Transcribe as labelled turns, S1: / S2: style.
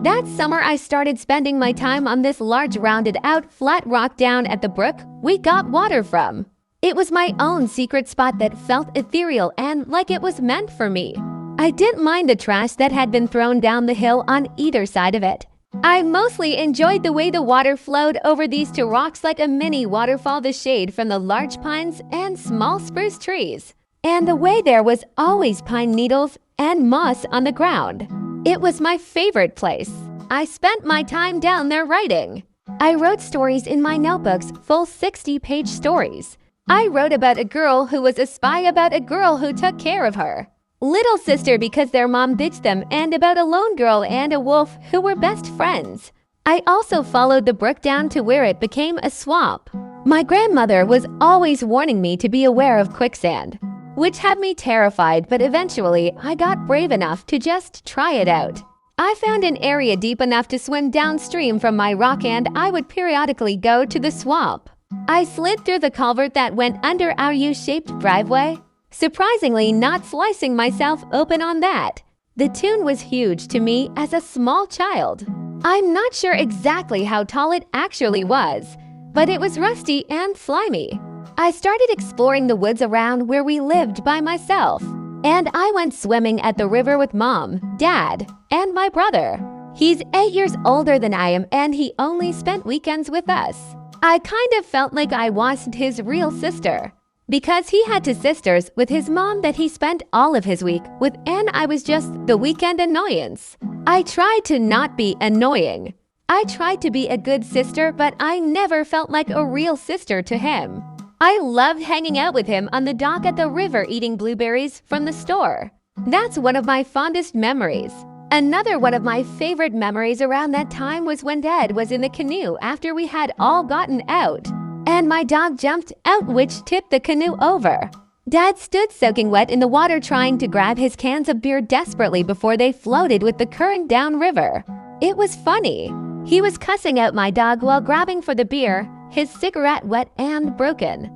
S1: That summer, I started spending my time on this large rounded-out flat rock down at the brook we got water from. It was my own secret spot that felt ethereal and like it was meant for me. I didn't mind the trash that had been thrown down the hill on either side of it. I mostly enjoyed the way the water flowed over these two rocks like a mini waterfall, the shade from the large pines and small spruce trees, and the way there was always pine needles and moss on the ground. It was my favorite place. I spent my time down there writing. I wrote stories in my notebooks, full 60-page stories. I wrote about a girl who was a spy about a girl who took care of her. Little sister because their mom ditched them, and about a lone girl and a wolf who were best friends. I also followed the brook down to where it became a swamp. My grandmother was always warning me to be aware of quicksand, which had me terrified, but eventually I got brave enough to just try it out. I found an area deep enough to swim downstream from my rock, and I would periodically go to the swamp. I slid through the culvert that went under our U-shaped driveway, surprisingly not slicing myself open on that. The tune was huge to me as a small child. I'm not sure exactly how tall it actually was, but it was rusty and slimy. I started exploring the woods around where we lived by myself, and I went swimming at the river with Mom, Dad, and my brother. He's 8 years older than I am, and he only spent weekends with us. I kind of felt like I wasn't his real sister, because he had two sisters with his mom that he spent all of his week with, and I was just the weekend annoyance. I tried to not be annoying. I tried to be a good sister, but I never felt like a real sister to him. I loved hanging out with him on the dock at the river eating blueberries from the store. That's one of my fondest memories. Another one of my favorite memories around that time was when Dad was in the canoe after we had all gotten out, and my dog jumped out, which tipped the canoe over. Dad stood soaking wet in the water trying to grab his cans of beer desperately before they floated with the current downriver. It was funny. He was cussing out my dog while grabbing for the beer, his cigarette wet and broken.